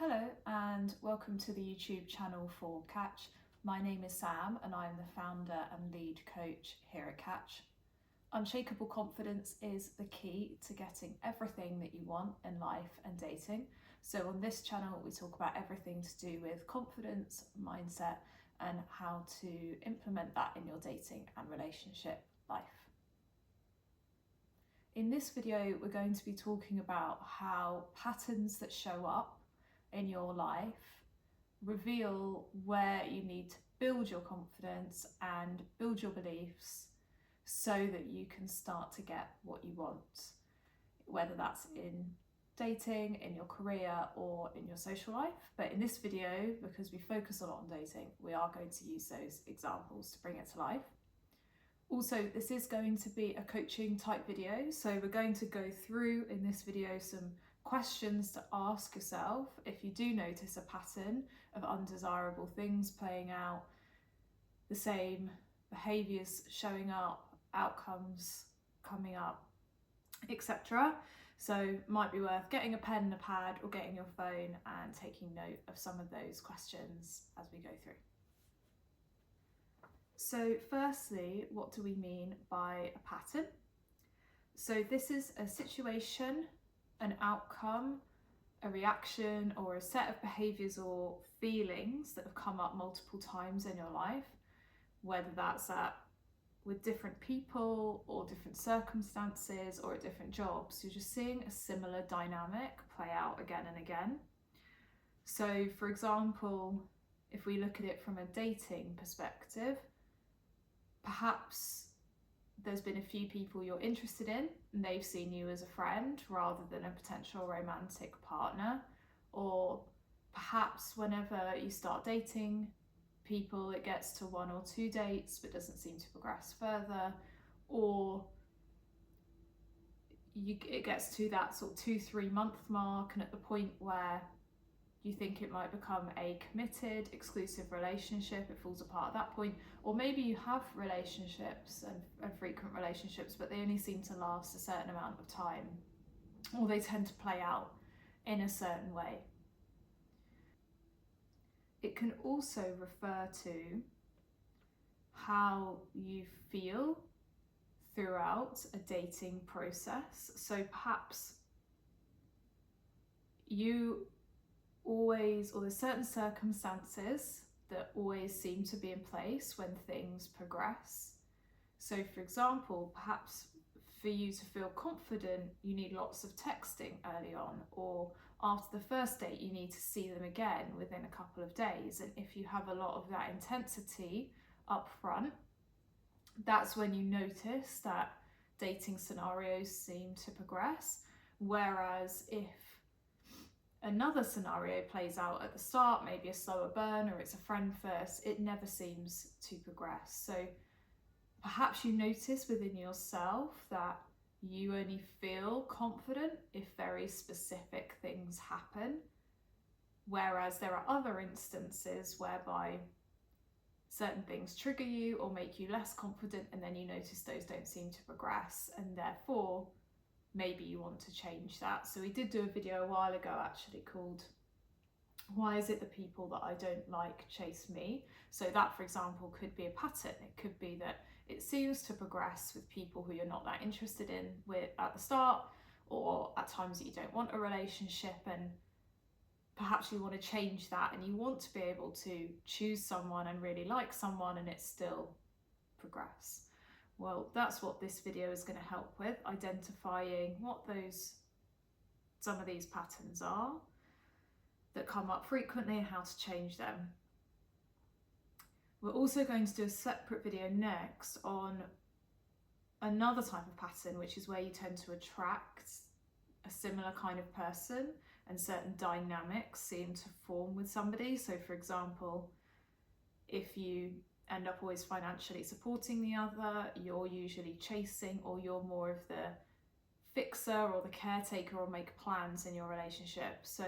Hello and welcome to the YouTube channel for Catch. My name is Sam and I'm the founder and lead coach here at Catch. Unshakable confidence is the key to getting everything that you want in life and dating. So on this channel we talk about everything to do with confidence, mindset and how to implement that in your dating and relationship life. In this video we're going to be talking about how patterns that show up in your life reveal where you need to build your confidence and build your beliefs so that you can start to get what you want, whether that's in dating, in your career or in your social life. But in this video, because we focus a lot on dating, we are going to use those examples to bring it to life. Also, this is going to be a coaching type video, so we're going to go through in this video some questions to ask yourself if you do notice a pattern of undesirable things playing out, the same behaviours showing up, outcomes coming up, etc. So might be worth getting a pen and a pad or getting your phone and taking note of some of those questions as we go through. So firstly, what do we mean by a pattern? So this is a situation, an outcome, a reaction or a set of behaviours or feelings that have come up multiple times in your life, whether that's with different people or different circumstances or at different jobs. You're just seeing a similar dynamic play out again and again. So for example, if we look at it from a dating perspective, perhaps there's been a few people you're interested in and they've seen you as a friend rather than a potential romantic partner, or perhaps whenever you start dating people it gets to 1 or 2 dates but doesn't seem to progress further, or it gets to that sort of 2-3 month mark and at the point where you think it might become a committed, exclusive relationship, it falls apart at that point. Or maybe you have relationships and frequent relationships, but they only seem to last a certain amount of time, or they tend to play out in a certain way. It can also refer to how you feel throughout a dating process. So perhaps you always, or there's certain circumstances that always seem to be in place when things progress. So for example, perhaps for you to feel confident you need lots of texting early on, or after the first date you need to see them again within a couple of days, and if you have a lot of that intensity up front, that's when you notice that dating scenarios seem to progress. Whereas if another scenario plays out at the start, maybe a slower burn or it's a friend first, it never seems to progress. So perhaps you notice within yourself that you only feel confident if very specific things happen, whereas there are other instances whereby certain things trigger you or make you less confident, and then you notice those don't seem to progress, and therefore maybe you want to change that. So we did do a video a while ago actually called "Why is it the people that I don't like chase me?" So that, for example, could be a pattern. It could be that it seems to progress with people who you're not that interested in at the start, or at times that you don't want a relationship, and perhaps you want to change that and you want to be able to choose someone and really like someone and it still progress. Well, that's what this video is going to help with, identifying what some of these patterns are that come up frequently and how to change them. We're also going to do a separate video next on another type of pattern, which is where you tend to attract a similar kind of person and certain dynamics seem to form with somebody. So for example, if you end up always financially supporting the other, you're usually chasing, or you're more of the fixer or the caretaker or make plans in your relationship. So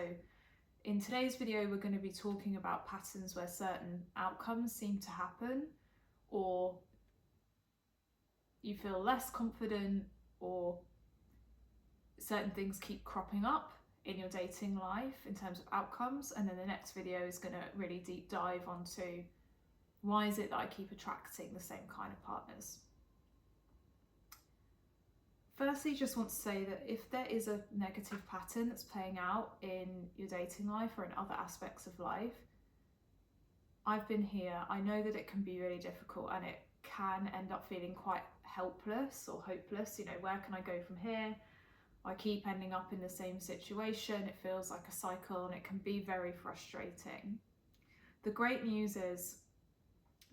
in today's video we're going to be talking about patterns where certain outcomes seem to happen, or you feel less confident, or certain things keep cropping up in your dating life in terms of outcomes, and then the next video is going to really deep dive onto why is it that I keep attracting the same kind of partners. Firstly, just want to say that if there is a negative pattern that's playing out in your dating life or in other aspects of life, I've been here. I know that it can be really difficult and it can end up feeling quite helpless or hopeless. You know, where can I go from here? I keep ending up in the same situation. It feels like a cycle and it can be very frustrating. The great news is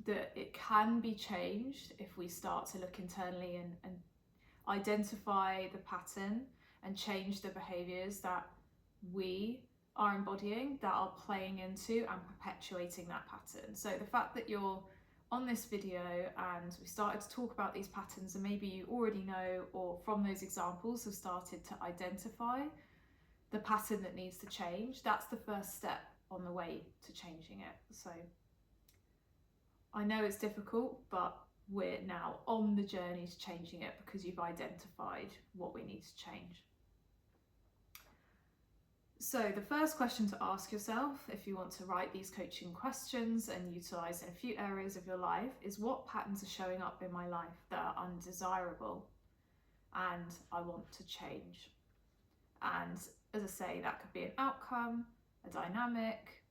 that it can be changed if we start to look internally and identify the pattern and change the behaviours that we are embodying, that are playing into and perpetuating that pattern. So the fact that you're on this video and we started to talk about these patterns, and maybe you already know, or from those examples have started to identify the pattern that needs to change, that's the first step on the way to changing it. So I know it's difficult, but we're now on the journey to changing it because you've identified what we need to change. So the first question to ask yourself, if you want to write these coaching questions and utilise in a few areas of your life, is what patterns are showing up in my life that are undesirable and I want to change? And as I say, that could be an outcome, a dynamic,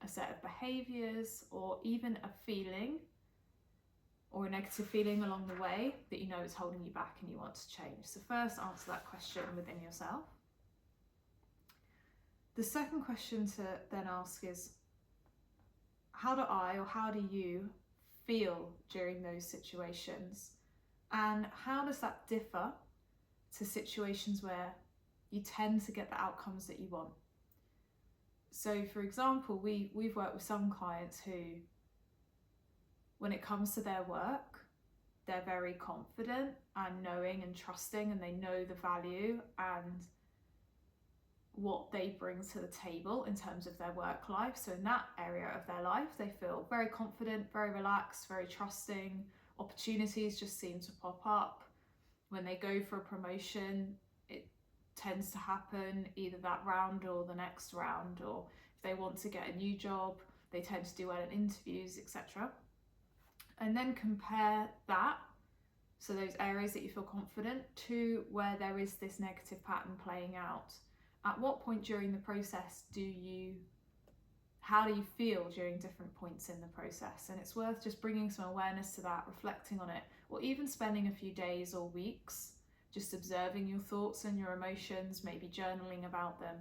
a set of behaviours, or even a feeling or a negative feeling along the way that you know is holding you back and you want to change. So first, answer that question within yourself. The second question to then ask is, how do I or how do you feel during those situations? And how does that differ to situations where you tend to get the outcomes that you want? So for example, we've worked with some clients who, when it comes to their work, they're very confident and knowing and trusting, and they know the value and what they bring to the table in terms of their work life. So in that area of their life, they feel very confident, very relaxed, very trusting. Opportunities just seem to pop up. When they go for a promotion, it tends to happen either that round or the next round, or if they want to get a new job, they tend to do well in interviews, etc. And then compare that, so those areas that you feel confident, to where there is this negative pattern playing out. At what point during the process how do you feel during different points in the process? And it's worth just bringing some awareness to that, reflecting on it, or even spending a few days or weeks just observing your thoughts and your emotions, maybe journaling about them,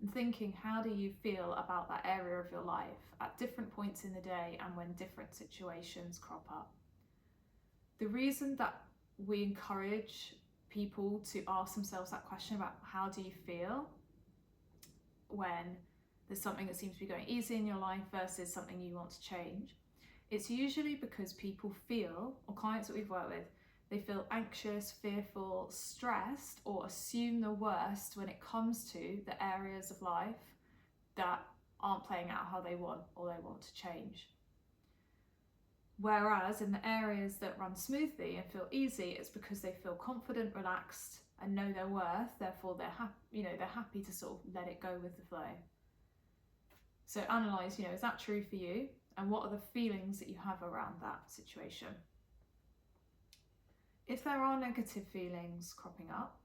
and thinking, how do you feel about that area of your life at different points in the day and when different situations crop up? The reason that we encourage people to ask themselves that question about how do you feel when there's something that seems to be going easy in your life versus something you want to change, it's usually because people feel, or clients that we've worked with, they feel anxious, fearful, stressed, or assume the worst when it comes to the areas of life that aren't playing out how they want or they want to change. Whereas in the areas that run smoothly and feel easy, it's because they feel confident, relaxed, and know their worth. Therefore, they're happy to sort of let it go with the flow. So analyze, is that true for you? And what are the feelings that you have around that situation? If there are negative feelings cropping up,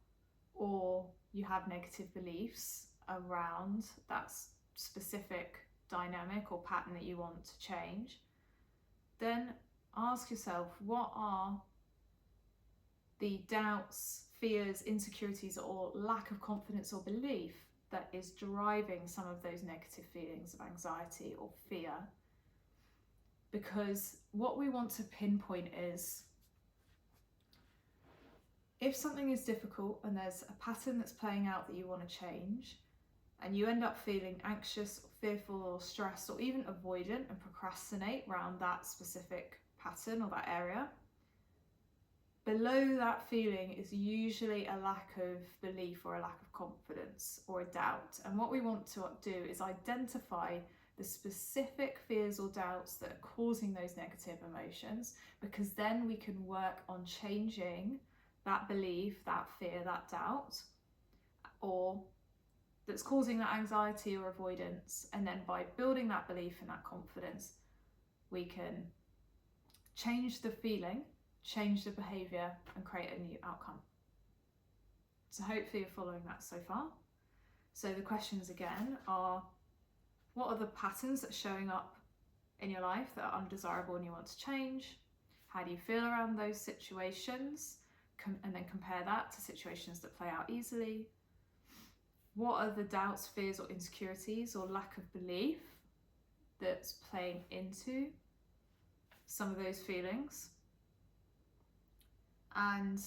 or you have negative beliefs around that specific dynamic or pattern that you want to change, then ask yourself, what are the doubts, fears, insecurities, or lack of confidence or belief that is driving some of those negative feelings of anxiety or fear? Because what we want to pinpoint is, if something is difficult and there's a pattern that's playing out that you want to change, and you end up feeling anxious, fearful, or stressed, or even avoidant and procrastinate around that specific pattern or that area, below that feeling is usually a lack of belief or a lack of confidence or a doubt. And what we want to do is identify the specific fears or doubts that are causing those negative emotions, because then we can work on changing that belief, that fear, that doubt, or that's causing that anxiety or avoidance. And then by building that belief and that confidence, we can change the feeling, change the behavior, and create a new outcome. So hopefully you're following that so far. So the questions again are, what are the patterns that are showing up in your life that are undesirable and you want to change? How do you feel around those situations? And then compare that to situations that play out easily. What are the doubts, fears, or insecurities or lack of belief that's playing into some of those feelings? And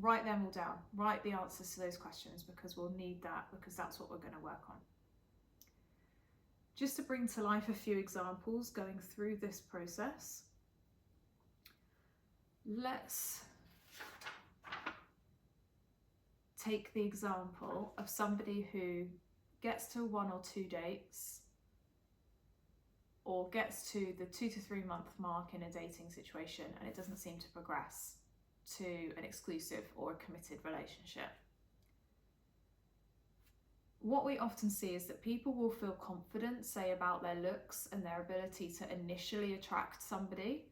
write them all down. Write the answers to those questions, because we'll need that, because that's what we're going to work on. Just to bring to life a few examples going through this process, let's take the example of somebody who gets to 1 or 2 dates, or gets to the 2 to 3 month mark in a dating situation and it doesn't seem to progress to an exclusive or a committed relationship. What we often see is that people will feel confident, say, about their looks and their ability to initially attract somebody.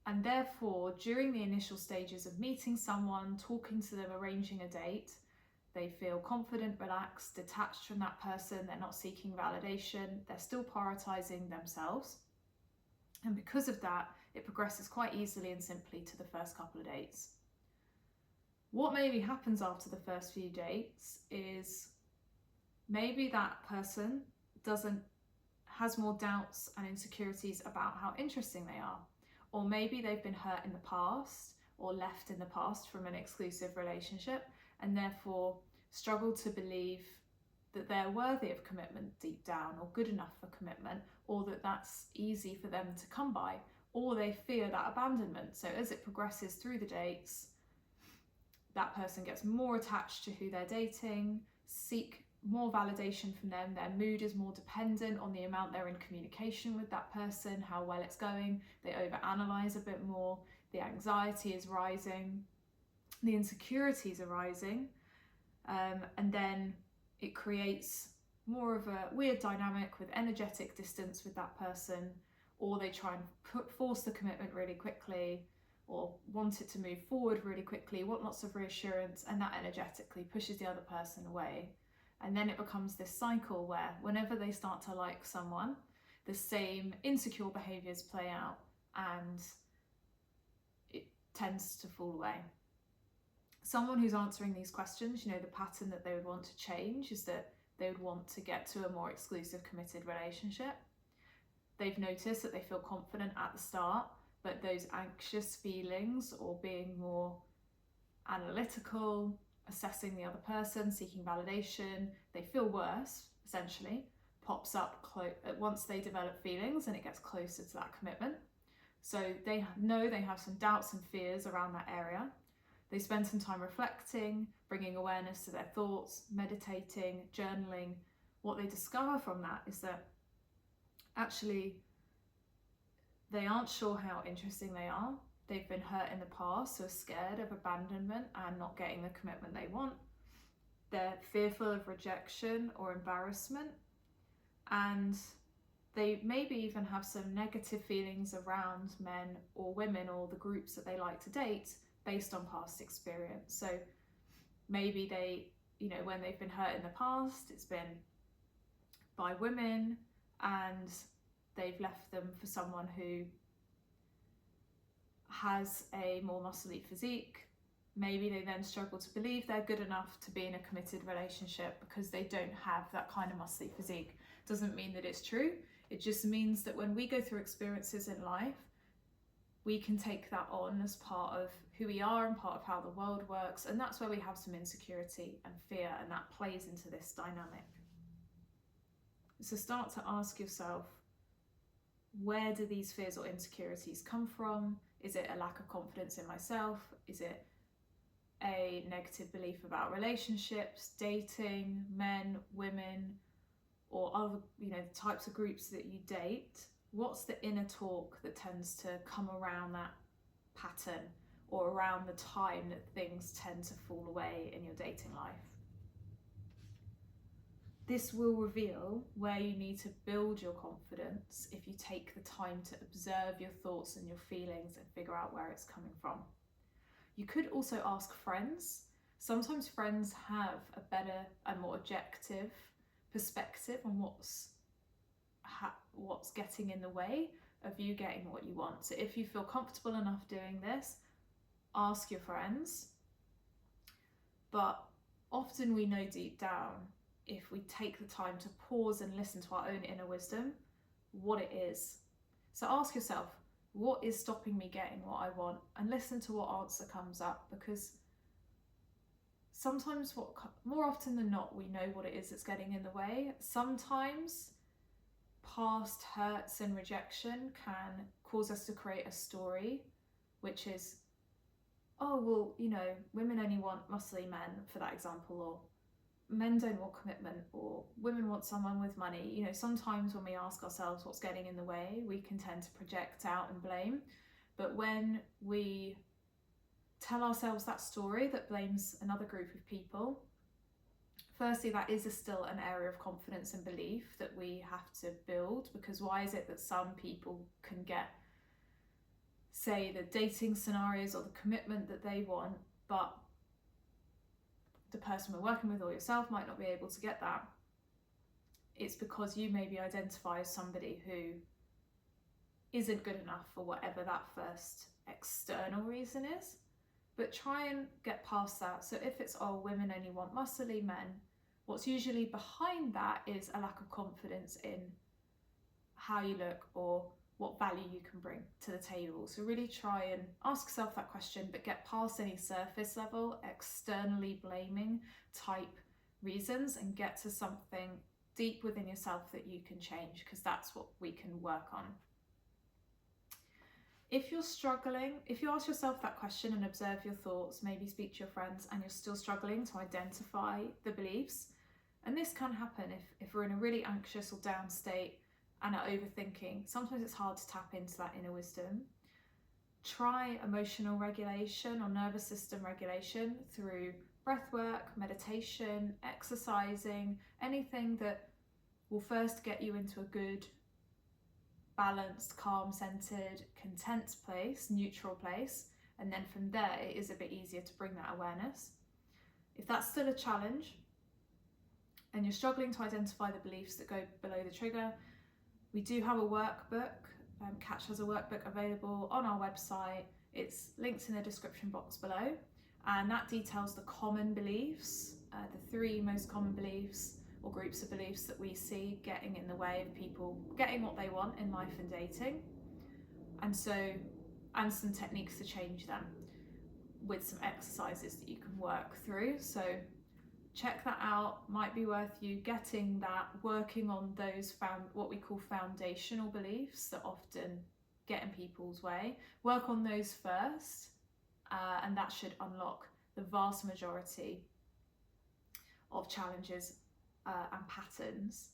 And therefore, during the initial stages of meeting someone, talking to them, arranging a date, they feel confident, relaxed, detached from that person. They're not seeking validation. They're still prioritizing themselves. And because of that, it progresses quite easily and simply to the first couple of dates. What maybe happens after the first few dates is maybe that person has more doubts and insecurities about how interesting they are. Or maybe they've been hurt in the past or left in the past from an exclusive relationship, and therefore struggle to believe that they're worthy of commitment deep down, or good enough for commitment, or that that's easy for them to come by, or they fear that abandonment. So as it progresses through the dates, that person gets more attached to who they're dating, seek more validation from them. Their mood is more dependent on the amount they're in communication with that person, how well it's going. They overanalyze a bit more. The anxiety is rising. The insecurities are rising. And then it creates more of a weird dynamic with energetic distance with that person, or they try and force the commitment really quickly, or want it to move forward really quickly, want lots of reassurance, and that energetically pushes the other person away. And then it becomes this cycle where whenever they start to like someone, the same insecure behaviors play out and it tends to fall away. Someone who's answering these questions, the pattern that they would want to change is that they would want to get to a more exclusive, committed relationship. They've noticed that they feel confident at the start, but those anxious feelings, or being more analytical, assessing the other person, seeking validation, they feel worse, essentially, pops up once they develop feelings and it gets closer to that commitment. So they know they have some doubts and fears around that area. They spend some time reflecting, bringing awareness to their thoughts, meditating, journaling. What they discover from that is that actually they aren't sure how interesting they are. They've been hurt in the past, so are scared of abandonment and not getting the commitment they want. They're fearful of rejection or embarrassment, and they maybe even have some negative feelings around men or women or the groups that they like to date based on past experience. So maybe they, when they've been hurt in the past, it's been by women and they've left them for someone who has a more muscly physique. Maybe they then struggle to believe they're good enough to be in a committed relationship because they don't have that kind of muscly physique. Doesn't mean that it's true. It just means that when we go through experiences in life, we can take that on as part of who we are and part of how the world works. And that's where we have some insecurity and fear, and that plays into this dynamic. So start to ask yourself, where do these fears or insecurities come from? Is it a lack of confidence in myself? Is it a negative belief about relationships, dating, men, women, or other, types of groups that you date? What's the inner talk that tends to come around that pattern, or around the time that things tend to fall away in your dating life? This will reveal where you need to build your confidence if you take the time to observe your thoughts and your feelings and figure out where it's coming from. You could also ask friends. Sometimes friends have a better and more objective perspective on what's getting in the way of you getting what you want. So if you feel comfortable enough doing this, ask your friends. But often we know deep down, if we take the time to pause and listen to our own inner wisdom, what it is. So ask yourself, what is stopping me getting what I want? And listen to what answer comes up, because sometimes, more often than not, we know what it is that's getting in the way. Sometimes past hurts and rejection can cause us to create a story, which is, oh, well, women only want muscly men, for that example, or men don't want commitment, or women want someone with money. Sometimes when we ask ourselves what's getting in the way, we can tend to project out and blame. But when we tell ourselves that story that blames another group of people, firstly, that is still an area of confidence and belief that we have to build, because why is it that some people can get, say, the dating scenarios or the commitment that they want, but the person we're working with or yourself might not be able to get that? It's because you maybe identify as somebody who isn't good enough for whatever that first external reason is. But try and get past that. So if it's, oh, women only want muscly men, what's usually behind that is a lack of confidence in how you look or what value you can bring to the table. So really try and ask yourself that question, but get past any surface level, externally blaming type reasons, and get to something deep within yourself that you can change, because that's what we can work on. If you're struggling, if you ask yourself that question and observe your thoughts, maybe speak to your friends, and you're still struggling to identify the beliefs, and this can happen if we're in a really anxious or down state and are overthinking, sometimes it's hard to tap into that inner wisdom. Try emotional regulation or nervous system regulation through breath work, meditation, exercising, anything that will first get you into a good, balanced, calm, centered, content place, neutral place, and then from there it is a bit easier to bring that awareness. If that's still a challenge and you're struggling to identify the beliefs that go below the trigger, we do have a workbook. Catch has a workbook available on our website. It's linked in the description box below, and that details the common beliefs, the 3 most common beliefs or groups of beliefs that we see getting in the way of people getting what they want in life and dating, and some techniques to change them, with some exercises that you can work through. So check that out. Might be worth you getting that, working on those what we call foundational beliefs that often get in people's way. Work on those first, and that should unlock the vast majority of challenges and patterns,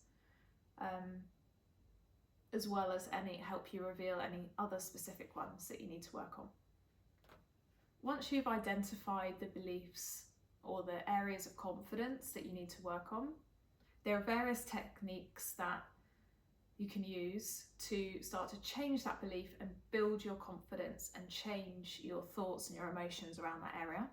as well as help you reveal any other specific ones that you need to work on. Once you've identified the beliefs or the areas of confidence that you need to work on, there are various techniques that you can use to start to change that belief and build your confidence and change your thoughts and your emotions around that area.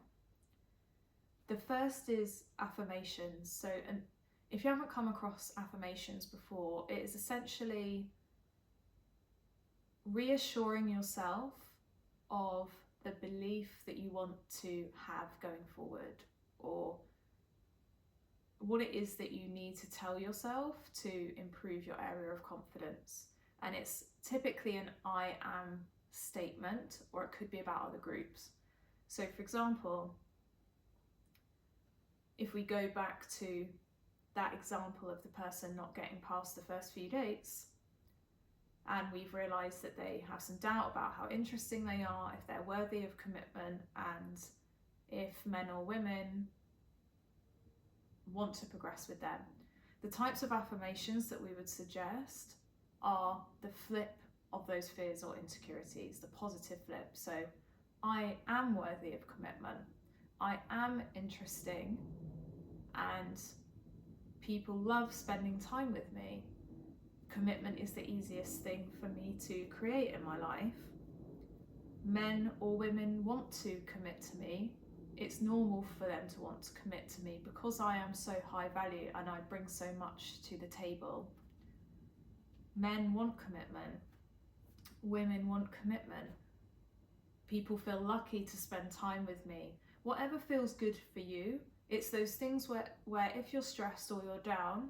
The first is affirmations. So, and if you haven't come across affirmations before, it is essentially reassuring yourself of the belief that you want to have going forward, or what it is that you need to tell yourself to improve your area of confidence. And it's typically an I am statement, or it could be about other groups. So for example, if we go back to that example of the person not getting past the first few dates, and we've realised that they have some doubt about how interesting they are, if they're worthy of commitment, and if men or women want to progress with them. The types of affirmations that we would suggest are the flip of those fears or insecurities, the positive flip. So, I am worthy of commitment, I am interesting, and People love spending time with me. Commitment is the easiest thing for me to create in my life. Men or women want to commit to me. It's normal for them to want to commit to me because I am so high value and I bring so much to the table. Men want commitment. Women want commitment. People feel lucky to spend time with me. Whatever feels good for you, it's those things where if you're stressed or you're down,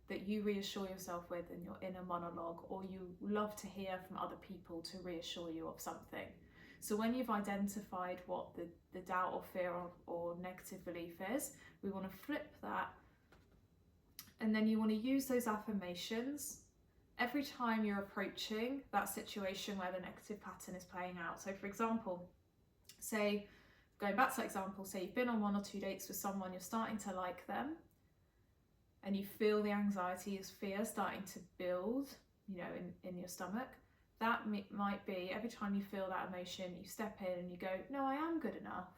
that you reassure yourself with in your inner monologue, or you love to hear from other people to reassure you of something. So when you've identified what the doubt or fear or negative belief is, we want to flip that, and then you want to use those affirmations every time you're approaching that situation where the negative pattern is playing out. So for example, say, going back to that example, say you've been on 1 or 2 dates with someone, you're starting to like them, and you feel the anxiety, as fear starting to build, in your stomach. That might be every time you feel that emotion, you step in and you go, no, I am good enough.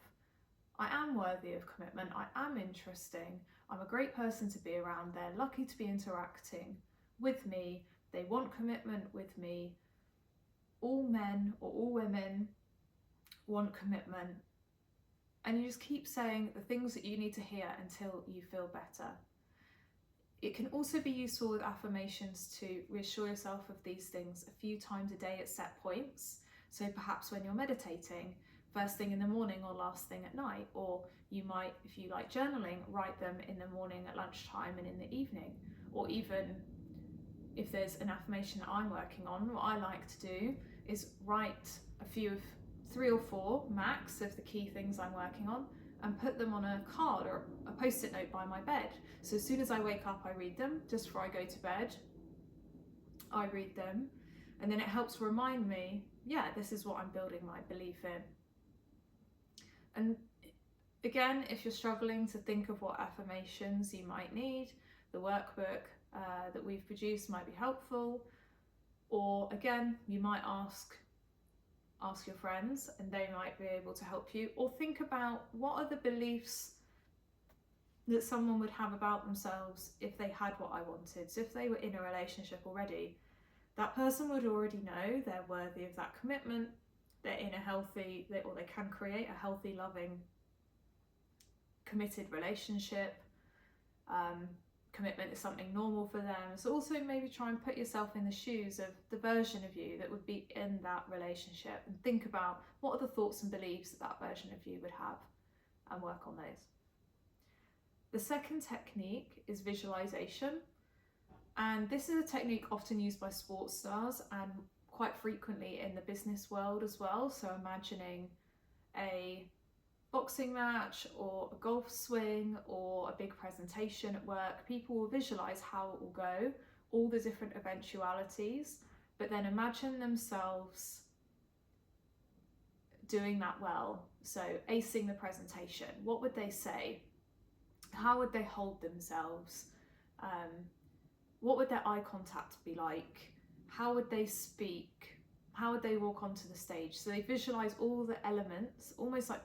I am worthy of commitment. I am interesting. I'm a great person to be around. They're lucky to be interacting with me. They want commitment with me. All men or all women want commitment. And you just keep saying the things that you need to hear until you feel better. It can also be useful with affirmations to reassure yourself of these things a few times a day at set points. So perhaps when you're meditating, first thing in the morning or last thing at night, or you might, if you like journaling, write them in the morning, at lunchtime and in the evening. Or even if there's an affirmation that I'm working on, what I like to do is write a few of 3 or 4 max of the key things I'm working on and put them on a card or a post-it note by my bed. So as soon as I wake up, I read them. Just before I go to bed, I read them. And then it helps remind me, yeah, this is what I'm building my belief in. And again, if you're struggling to think of what affirmations you might need, the workbook that we've produced might be helpful. Or again, you might ask your friends and they might be able to help you. Or think about, what are the beliefs that someone would have about themselves if they had what I wanted. So if they were in a relationship already, that person would already know they're worthy of that commitment, they're in a healthy, or they can create a healthy, loving, committed relationship. Commitment is something normal for them. So also maybe try and put yourself in the shoes of the version of you that would be in that relationship, and think about what are the thoughts and beliefs that version of you would have, and work on those. The second technique is visualization, and this is a technique often used by sports stars and quite frequently in the business world as well. So imagining a boxing match or a golf swing or a big presentation at work, people will visualize how it will go, all the different eventualities, but then imagine themselves doing that well. So acing the presentation, what would they say? How would they hold themselves? What would their eye contact be like? How would they speak? How would they walk onto the stage? So they visualize all the elements, almost like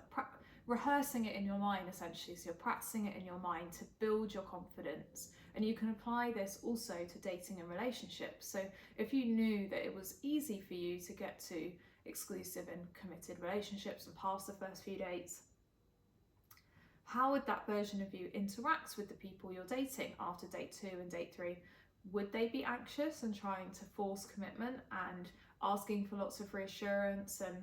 rehearsing it in your mind essentially. So you're practicing it in your mind to build your confidence. And you can apply this also to dating and relationships. So if you knew that it was easy for you to get to exclusive and committed relationships and pass the first few dates, how would that version of you interact with the people you're dating after date 2 and date 3? Would they be anxious and trying to force commitment and asking for lots of reassurance and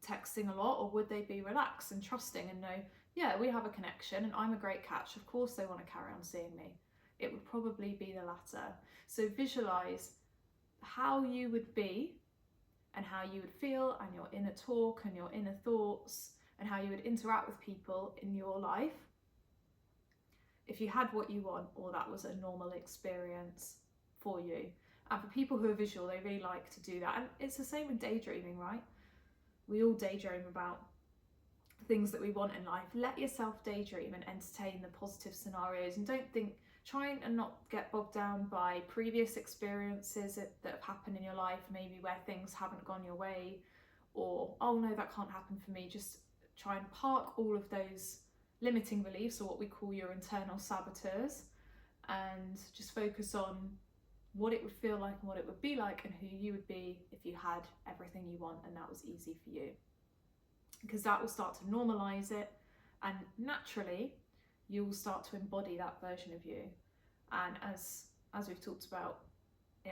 texting a lot? Or would they be relaxed and trusting and know, yeah, we have a connection and I'm a great catch, of course they want to carry on seeing me? It would probably be the latter. So visualize how you would be and how you would feel, and your inner talk and your inner thoughts, and how you would interact with people in your life if you had what you want, or that was a normal experience for you. And for people who are visual, they really like to do that. And it's the same with daydreaming, right? We all daydream about things that we want in life. Let yourself daydream and entertain the positive scenarios, and don't think, try and not get bogged down by previous experiences that have happened in your life, maybe where things haven't gone your way, or, oh no, that can't happen for me. Just try and park all of those limiting beliefs, or what we call your internal saboteurs, and just focus on what it would feel like and what it would be like and who you would be if you had everything you want and that was easy for you. Because that will start to normalize it, and naturally you'll start to embody that version of you. And as we've talked about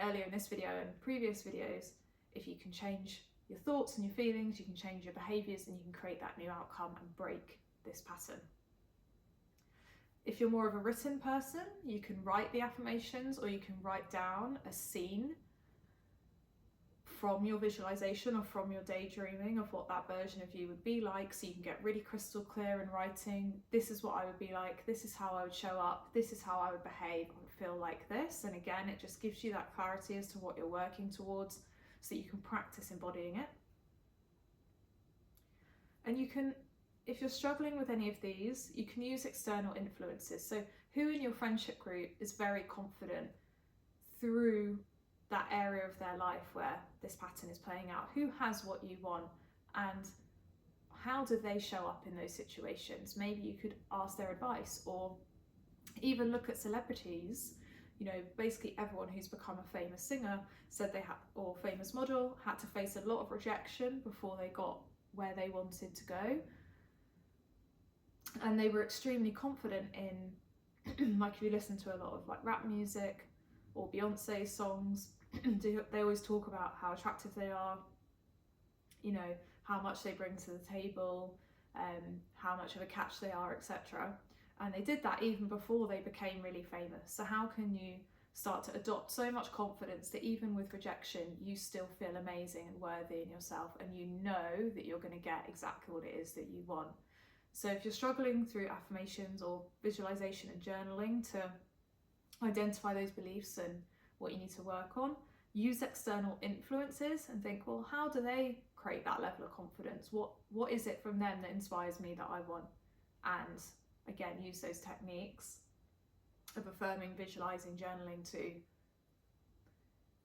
earlier in this video and previous videos, if you can change your thoughts and your feelings, you can change your behaviors, and you can create that new outcome and break this pattern. If you're more of a written person, you can write the affirmations, or you can write down a scene from your visualization or from your daydreaming of what that version of you would be like, so you can get really crystal clear in writing, this is what I would be like, this is how I would show up, this is how I would behave, I would feel like this. And again, it just gives you that clarity as to what you're working towards, so that you can practice embodying it. And you can, if you're struggling with any of these, you can use external influences. So who in your friendship group is very confident through that area of their life where this pattern is playing out? Who has what you want, and how do they show up in those situations? Maybe you could ask their advice, or even look at celebrities. You know, basically everyone who's become a famous singer said they had, or famous model, had to face a lot of rejection before they got where they wanted to go. And they were extremely confident in, like if you listen to a lot of like rap music or Beyonce songs, they always talk about how attractive they are, you know, how much they bring to the table, how much of a catch they are, etc. And they did that even before they became really famous. So how can you start to adopt so much confidence that even with rejection, you still feel amazing and worthy in yourself, and you know that you're going to get exactly what it is that you want? So if you're struggling through affirmations or visualization and journaling to identify those beliefs and what you need to work on, use external influences and think, well, how do they create that level of confidence? What is it from them that inspires me that I want? And again, use those techniques of affirming, visualizing, journaling to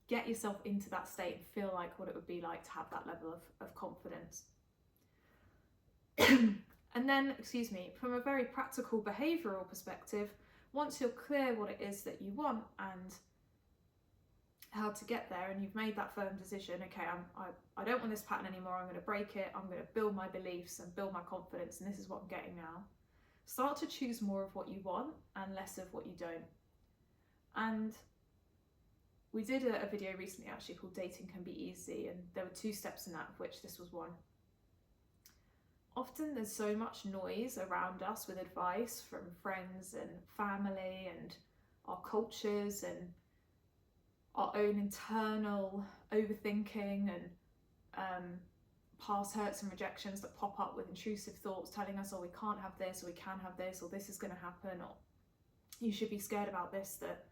get yourself into that state and feel like what it would be like to have that level of confidence. And then, from a very practical behavioural perspective, once you're clear what it is that you want and how to get there, and you've made that firm decision, okay, I don't want this pattern anymore, I'm going to break it, I'm going to build my beliefs and build my confidence, and this is what I'm getting now. Start to choose more of what you want and less of what you don't. And we did a video recently actually called Dating Can Be Easy, and there were 2 steps in that, of which this was one. Often there's so much noise around us with advice from friends and family and our cultures and our own internal overthinking and past hurts and rejections that pop up with intrusive thoughts telling us, oh, we can't have this, or we can have this, or this is going to happen, or you should be scared about this, that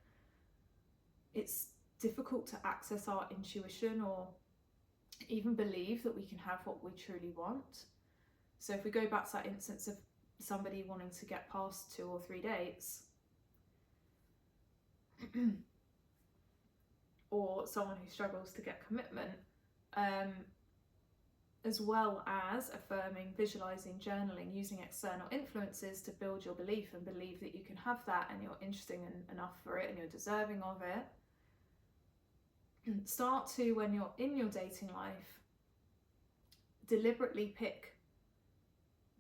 it's difficult to access our intuition or even believe that we can have what we truly want. So if we go back to that instance of somebody wanting to get past 2 or 3 dates, or someone who struggles to get commitment, as well as affirming, visualizing, journaling, using external influences to build your belief and believe that you can have that and you're interesting enough for it and you're deserving of it. Start to, when you're in your dating life, deliberately pick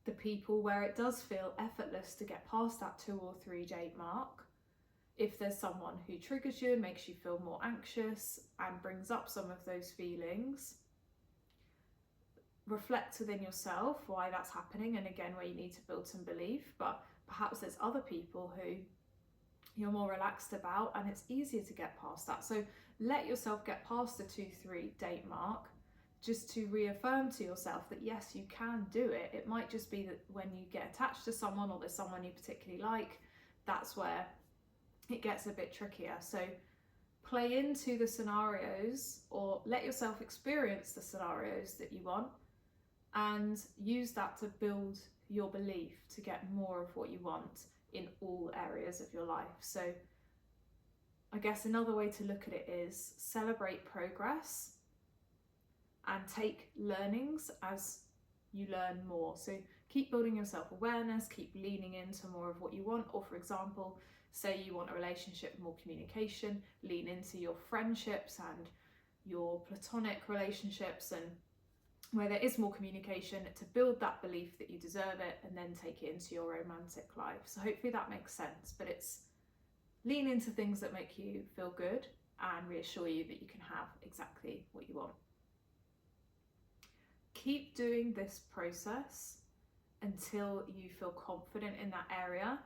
the people where it does feel effortless to get past that 2 or 3 date mark. If there's someone who triggers you, makes you feel more anxious and brings up some of those feelings, reflect within yourself why that's happening, and again, where you need to build some belief. But perhaps there's other people who you're more relaxed about and it's easier to get past that. So let yourself get past the 2-3 date mark, just to reaffirm to yourself that yes, you can do it. It might just be that when you get attached to someone, or there's someone you particularly like, that's where it gets a bit trickier. So play into the scenarios, or let yourself experience the scenarios that you want, and use that to build your belief to get more of what you want in all areas of your life. So I guess another way to look at it is celebrate progress and take learnings as you learn more. So keep building your self-awareness, keep leaning into more of what you want. Or for example, Say you want a relationship with more communication, lean into your friendships and your platonic relationships, and where there is more communication, to build that belief that you deserve it, and then take it into your romantic life. So hopefully that makes sense, but it's lean into things that make you feel good and reassure you that you can have exactly what you want. Keep doing this process until you feel confident in that area.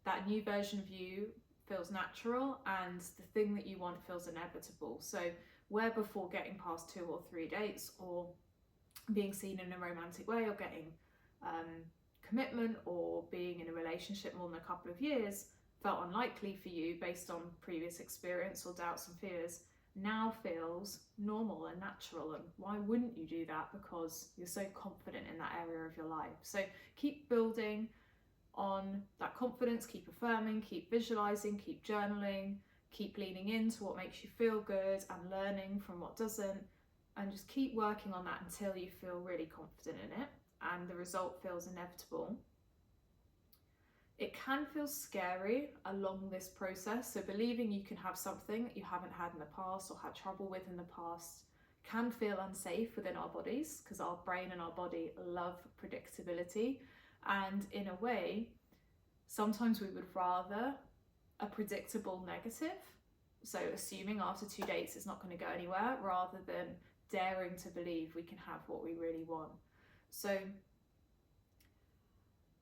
That new version of you feels natural and the thing that you want feels inevitable. So where before getting past 2 or 3 dates or being seen in a romantic way or getting commitment or being in a relationship more than a couple of years felt unlikely for you based on previous experience or doubts and fears, now feels normal and natural. And why wouldn't you do that? Because you're so confident in that area of your life. So keep building on that confidence, keep affirming, keep visualizing, keep journaling, keep leaning into what makes you feel good and learning from what doesn't, and just keep working on that until you feel really confident in it and the result feels inevitable. It can feel scary along this process, so believing you can have something that you haven't had in the past or had trouble with in the past can feel unsafe within our bodies, because our brain and our body love predictability, and in a way sometimes we would rather a predictable negative, so assuming after 2 dates it's not going to go anywhere, rather than daring to believe we can have what we really want. So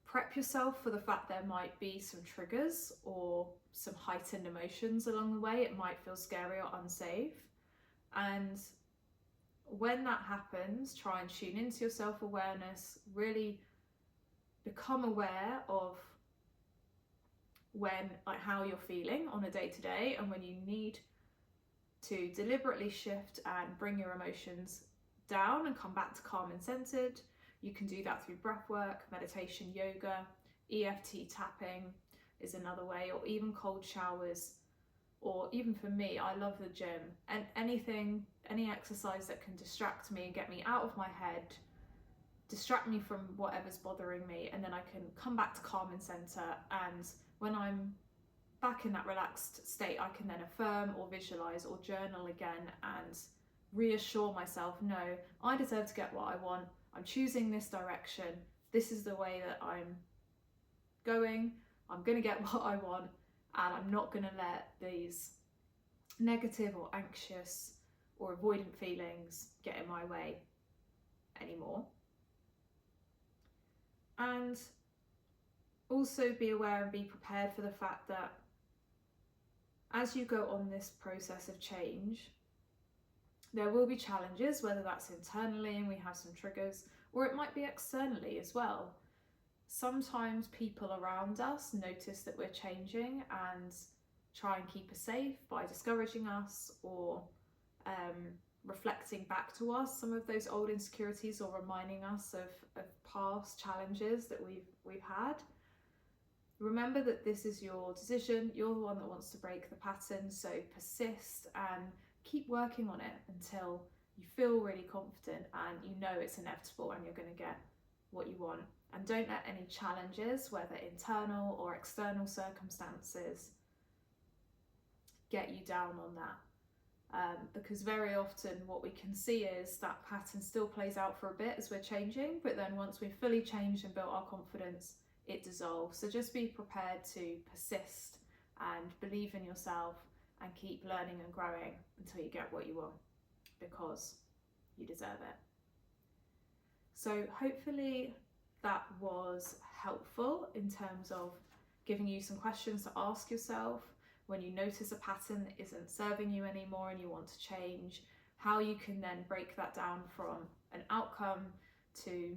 prep yourself for the fact there might be some triggers or some heightened emotions along the way. It might feel scary or unsafe, and when that happens, try and tune into your self-awareness, really become aware of how you're feeling on a day-to-day, and when you need to deliberately shift and bring your emotions down and come back to calm and centered. You can do that through breath work, meditation, yoga, EFT tapping is another way, or even cold showers, or even for me, I love the gym, and any exercise that can distract me and get me out of my head, distract me from whatever's bothering me, and then I can come back to calm and center. And when I'm back in that relaxed state, I can then affirm or visualize or journal again and reassure myself, no, I deserve to get what I want. I'm choosing this direction. This is the way that I'm going. I'm going to get what I want, and I'm not going to let these negative or anxious or avoidant feelings get in my way anymore. And also be aware and be prepared for the fact that as you go on this process of change, there will be challenges, whether that's internally and we have some triggers, or it might be externally as well. Sometimes people around us notice that we're changing and try and keep us safe by discouraging us or reflecting back to us some of those old insecurities, or reminding us of past challenges that we've had. Remember that this is your decision. You're the one that wants to break the pattern, so persist and keep working on it until you feel really confident and you know it's inevitable and you're going to get what you want. And don't let any challenges, whether internal or external circumstances, get you down on that. Because very often what we can see is that pattern still plays out for a bit as we're changing, but then once we've fully changed and built our confidence, it dissolves. So just be prepared to persist and believe in yourself and keep learning and growing until you get what you want, because you deserve it. So hopefully that was helpful in terms of giving you some questions to ask yourself when you notice a pattern that isn't serving you anymore and you want to change, how you can then break that down from an outcome to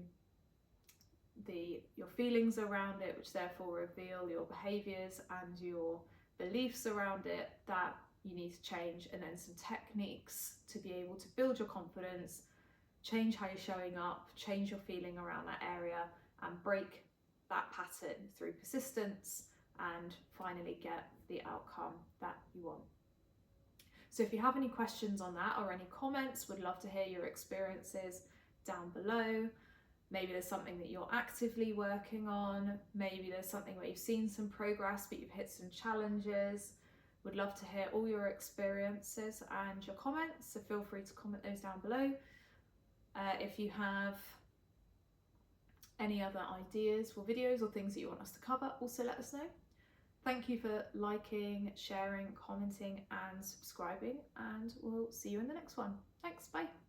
your feelings around it, which therefore reveal your behaviours and your beliefs around it that you need to change, and then some techniques to be able to build your confidence, change how you're showing up, change your feeling around that area, and break that pattern through persistence and finally get the outcome that you want. So if you have any questions on that or any comments, would love to hear your experiences down below. Maybe there's something that you're actively working on. Maybe there's something where you've seen some progress but you've hit some challenges. Would love to hear all your experiences and your comments, so feel free to comment those down below. If you have any other ideas for videos or things that you want us to cover, also let us know. Thank you for liking, sharing, commenting and subscribing, and we'll see you in the next one. Thanks, bye.